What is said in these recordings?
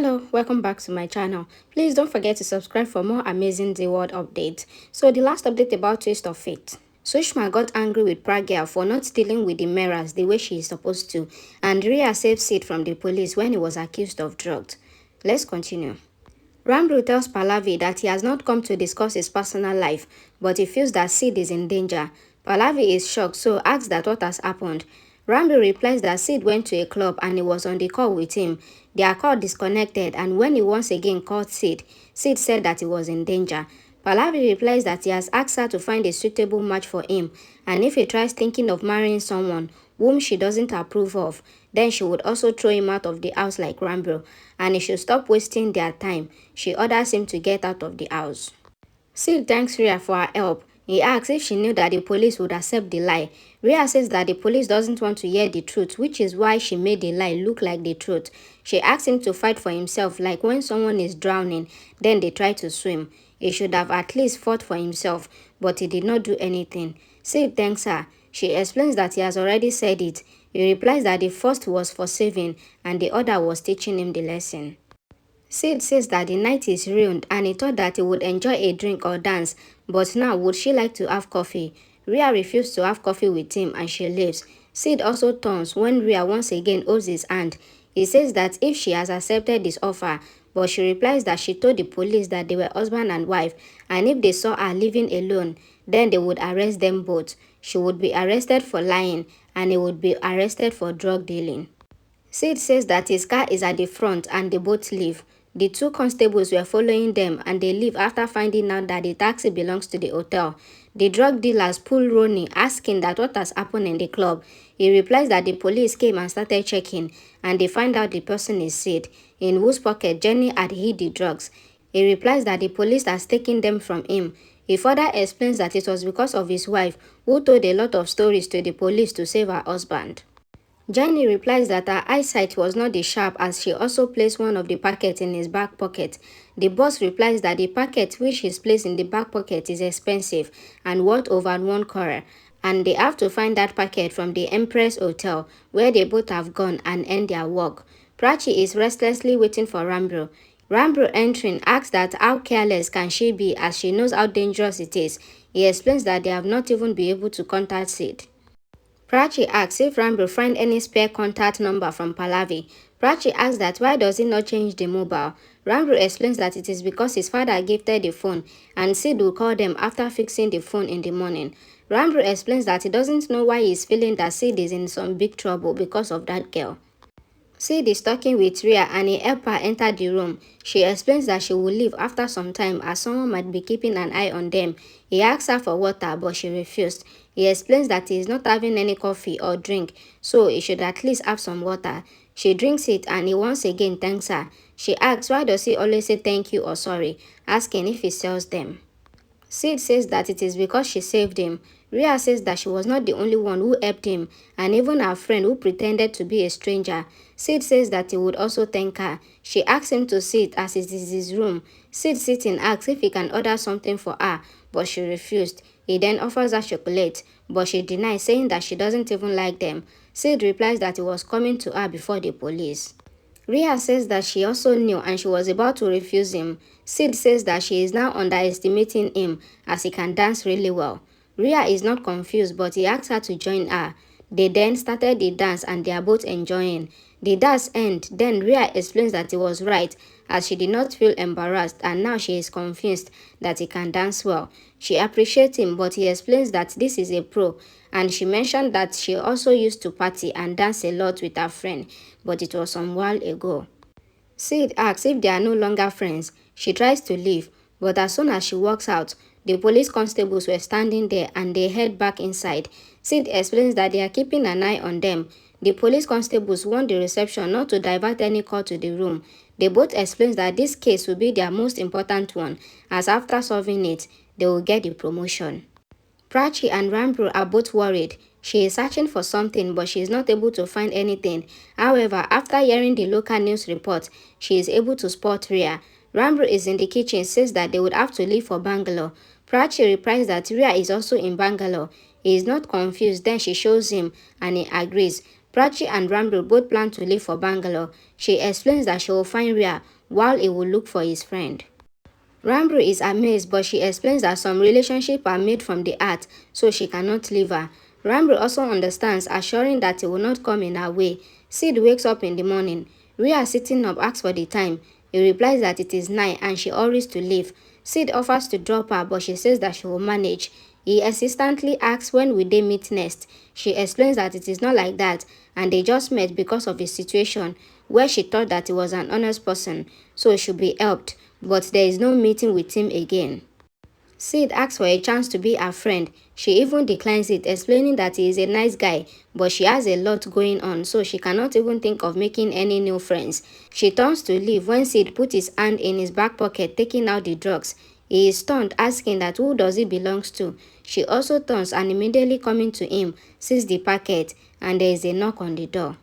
Hello, welcome back to my channel. Please don't forget to subscribe for more amazing Zeeworld updates. So the last update about Twist of Fate. Sushma got angry with Pragya for not dealing with the mirrors the way she is supposed to, and Rhea saved Sid from the police when he was accused of drugs. Let's continue. Ranbir tells Pallavi that he has not come to discuss his personal life, but he feels that Sid is in danger. Pallavi is shocked, so asks that what has happened. Ranbir replies that Sid went to a club and he was on the call with him. Their call disconnected, and when he once again called Sid, Sid said that he was in danger. Pallavi replies that he has asked her to find a suitable match for him, and if he tries thinking of marrying someone whom she doesn't approve of, then she would also throw him out of the house like Ranbir, and he should stop wasting their time. She orders him to get out of the house. Sid thanks Rhea for her help. He asks if she knew that the police would accept the lie. Rhea says that the police doesn't want to hear the truth, which is why she made the lie look like the truth. She asks him to fight for himself, like when someone is drowning, then they try to swim. He should have at least fought for himself, but he did not do anything. Sid thanks her. She explains that he has already said it. He replies that the first was for saving and the other was teaching him the lesson. Sid says that the night is ruined and he thought that he would enjoy a drink or dance, but now would she like to have coffee? Rhea refused to have coffee with him and she leaves. Sid also turns when Rhea once again holds his hand. He says that if she has accepted his offer, but she replies that she told the police that they were husband and wife, and if they saw her living alone, then they would arrest them both. She would be arrested for lying and he would be arrested for drug dealing. Sid says that his car is at the front and they both leave. The two constables were following them and they leave after finding out that the taxi belongs to the hotel. The drug dealers pull Ronnie, asking that what has happened in the club. He replies that the police came and started checking, and they find out the person is Sid, in whose pocket Jenny had hid the drugs. He replies that the police has taken them from him. He further explains that it was because of his wife, who told a lot of stories to the police to save her husband. Jenny replies that her eyesight was not as sharp as she also placed one of the packets in his back pocket. The boss replies that the packet which is placed in the back pocket is expensive and worth over 1 crore, and they have to find that packet from the Empress Hotel where they both have gone and end their work. Prachi is restlessly waiting for Ranbir. Ranbir entering asks that how careless can she be as she knows how dangerous it is. He explains that they have not even been able to contact Sid. Prachi asks if Ranbir find any spare contact number from Pallavi. Prachi asks that why does he not change the mobile. Ranbir explains that it is because his father gifted the phone and Sid will call them after fixing the phone in the morning. Ranbir explains that he doesn't know why he is feeling that Sid is in some big trouble because of that girl. Sid is talking with Rhea and he helps her enter the room. She explains that she will leave after some time as someone might be keeping an eye on them. He asks her for water but she refused. He explains that he is not having any coffee or drink, so he should at least have some water. She drinks it and he once again thanks her. She asks why does he always say thank you or sorry, asking if he sells them. Sid says that it is because she saved him. Rhea says that she was not the only one who helped him, and even her friend who pretended to be a stranger. Sid says that he would also thank her. She asks him to sit as it is his room. Sid sits and asks if he can order something for her, but she refused. He then offers her chocolate, but she denies, saying that she doesn't even like them. Sid replies that he was coming to her before the police. Rhea says that she also knew and she was about to refuse him. Sid says that she is now underestimating him as he can dance really well. Rhea is not confused but he asks her to join her. They then started the dance and they are both enjoying. The dance ends, then Rhea explains that he was right as she did not feel embarrassed and now she is convinced that he can dance well. She appreciates him but he explains that this is a pro, and she mentioned that she also used to party and dance a lot with her friend, but it was some while ago. Sid asks if they are no longer friends. She tries to leave, but as soon as she walks out, the police constables were standing there and they head back inside. Sid explains that they are keeping an eye on them. The police constables want the reception not to divert any call to the room. They both explain that this case will be their most important one, as after solving it, they will get the promotion. Prachi and Ranbir are both worried. She is searching for something but she is not able to find anything. However, after hearing the local news report, she is able to spot Rhea. Ranbir is in the kitchen, says that they would have to leave for Bangalore. Prachi replies that Rhea is also in Bangalore. He is not confused, then she shows him and he agrees. Prachi and Ranbir both plan to leave for Bangalore. She explains that she will find Rhea while he will look for his friend. Ranbir is amazed, but she explains that some relationships are made from the heart, so she cannot leave her. Ranbir also understands, assuring that he will not come in her way. Sid wakes up in the morning. Rhea, sitting up, asks for the time. He replies that it is 9 and she hurries to leave. Sid offers to drop her, but she says that she will manage. He insistently asks when will they meet next. She explains that it is not like that and they just met because of his situation, where she thought that he was an honest person, so he should be helped, but there is no meeting with him again. Sid asks for a chance to be her friend. She even declines it, explaining that he is a nice guy, but she has a lot going on, so she cannot even think of making any new friends. She turns to leave when Sid puts his hand in his back pocket, taking out the drugs. He is stunned, asking that who does it belongs to. She also turns and immediately coming to him, sees the packet, and there is a knock on the door.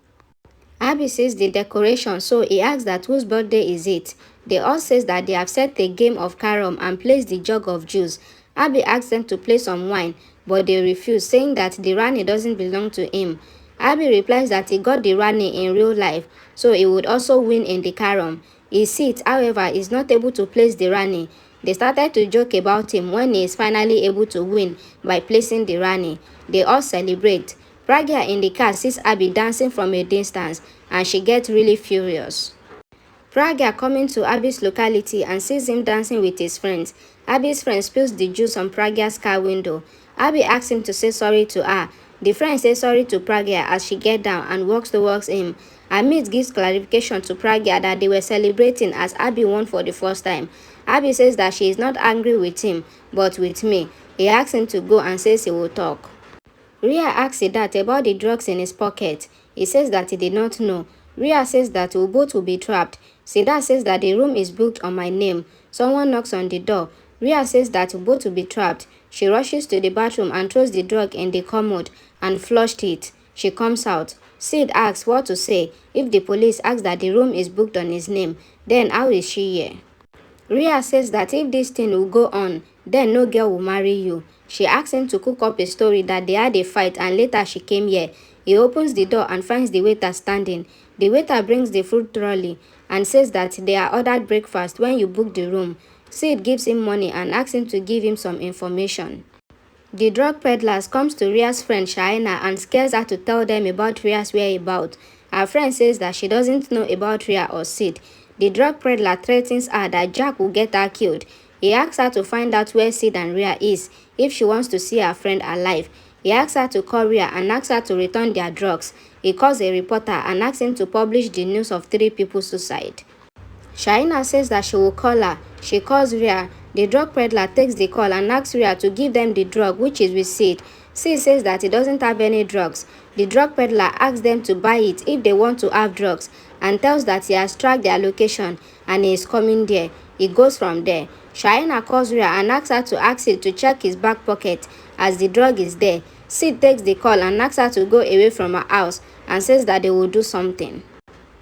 Abby sees the decoration, so he asks that whose birthday is it. They all say that they have set a game of carom and placed the jug of juice. Abby asks them to play some wine, but they refuse, saying that the Rani doesn't belong to him. Abby replies that he got the Rani in real life, so he would also win in the carom. His seat, however, is not able to place the Rani. They started to joke about him when he is finally able to win by placing the Rani. They all celebrate. Prachi in the car sees Abby dancing from a distance and she gets really furious. Prachi coming to Abby's locality and sees him dancing with his friends. Abby's friend spills the juice on Prachi's car window. Abby asks him to say sorry to her. The friend says sorry to Prachi as she gets down and walks towards him. Amit gives clarification to Prachi that they were celebrating as Abby won for the first time. Abby says that she is not angry with him, but with me. He asks him to go and says he will talk. Rhea asks Siddharth about the drugs in his pocket. He says that he did not know. Rhea says that we both will be trapped. Siddharth says that the room is booked on my name. Someone knocks on the door. Rhea says that we both will be trapped. She rushes to the bathroom and throws the drug in the commode and flushed it. She comes out. Sid asks what to say if the police ask that the room is booked on his name. Then how is she here? Rhea says that if this thing will go on, then no girl will marry you. She asks him to cook up a story that they had a fight and later she came here. He opens the door and finds the waiter standing. The waiter brings the fruit trolley and says that they are ordered breakfast when you book the room. Sid gives him money and asks him to give him some information. The drug peddlers comes to Rhea's friend Shaina and scares her to tell them about Rhea's whereabouts. Her friend says that she doesn't know about Rhea or Sid. The drug peddler threatens her that Jack will get her killed. He asks her to find out where Sid and Rhea is if she wants to see her friend alive. He asks her to call Rhea and asks her to return their drugs. He calls a reporter and asks him to publish the news of 3 people's suicide. Shaina says that she will call her. She calls Rhea. The drug peddler takes the call and asks Rhea to give them the drug, which is with Sid. Sid says that he doesn't have any drugs. The drug peddler asks them to buy it if they want to have drugs and tells that he has tracked their location and he is coming there. He goes from there. Shaina calls Rhea and asks her to ask Sid to check his back pocket as the drug is there. Sid takes the call and asks her to go away from her house and says that they will do something.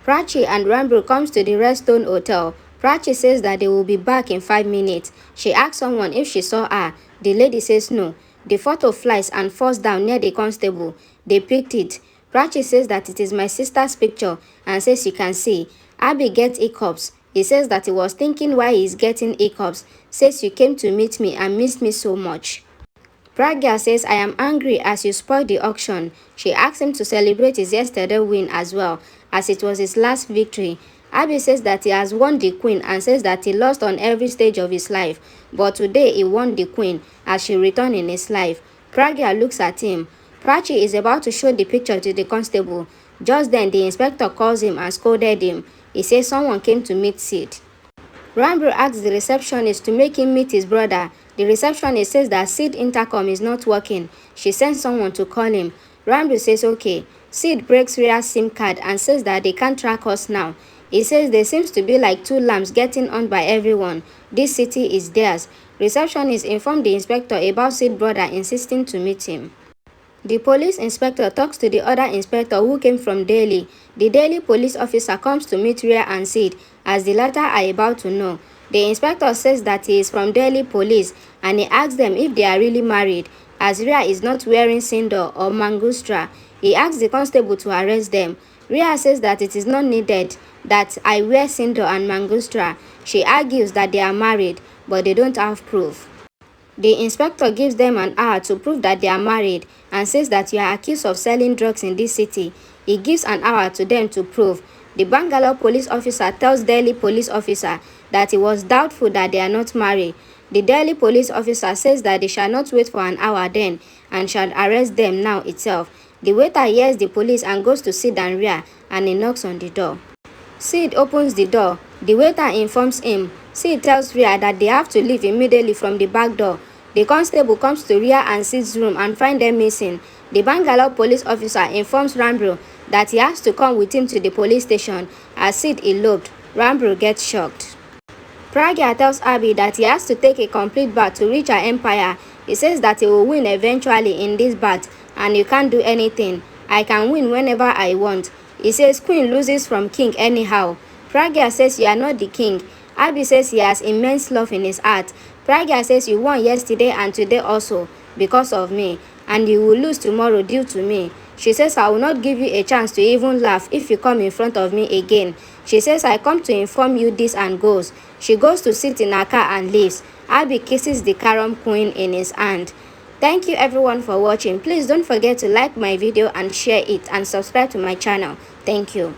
Prachi and Ranbir comes to the Redstone Hotel. Prachi says that they will be back in 5 minutes. She asks someone if she saw her. The lady says no. The photo flies and falls down near the constable. They picked it. Prachi says that it is my sister's picture and says you can see. Abby gets hiccups. He says that he was thinking why he is getting hiccups. Says you came to meet me and missed me so much. Prachi says I am angry as you spoiled the auction. She asks him to celebrate his yesterday win as well, as it was his last victory. Abby says that he has won the queen and says that he lost on every stage of his life, but today he won the queen as she returned in his life. Prachi looks at him. Prachi is about to show the picture to the constable. Just then the inspector calls him and scolded him. He says someone came to meet Sid. Ranbir asks the receptionist to make him meet his brother. The receptionist says that Sid intercom is not working. She sends someone to call him. Ranbir says okay. Sid breaks Rhea's SIM card and says that they can't track us now. He says there seems to be like 2 lamps getting on by everyone. This city is theirs. Receptionist informed the inspector about Sid's brother insisting to meet him. The police inspector talks to the other inspector who came from Delhi. The Delhi police officer comes to meet Rhea and Sid as the latter are about to know. The inspector says that he is from Delhi police and he asks them if they are really married as Rhea is not wearing sindoor or mangustra. He asks the constable to arrest them. Rhea says that it is not needed, that I wear Cinder and Mangostra. She argues that they are married, but they don't have proof. The inspector gives them an hour to prove that they are married and says that you are accused of selling drugs in this city. He gives an hour to them to prove. The Bangalore police officer tells Delhi police officer that he was doubtful that they are not married. The Delhi police officer says that they shall not wait for an hour then and shall arrest them now itself. The waiter hears the police and goes to Sid and Rhea, and he knocks on the door. Sid opens the door. The waiter informs him. Sid tells Rhea that they have to leave immediately from the back door. The constable comes to Rhea and Sid's room and finds them missing. The Bangalore police officer informs Ranbir that he has to come with him to the police station. As Sid eloped, Ranbir gets shocked. Prachi tells Abby that he has to take a complete bath to reach her empire. He says that he will win eventually in this bath, and you can't do anything. I can win whenever I want. He says Queen loses from King anyhow. Prachi says you are not the king. Abby says he has immense love in his heart. Prachi says you won yesterday and today also because of me, and you will lose tomorrow due to me. She says I will not give you a chance to even laugh if you come in front of me again. She says I come to inform you this and goes. She goes to sit in her car and leaves. Abby kisses the carom queen in his hand. Thank you everyone for watching. Please don't forget to like my video and share it and subscribe to my channel. Thank you.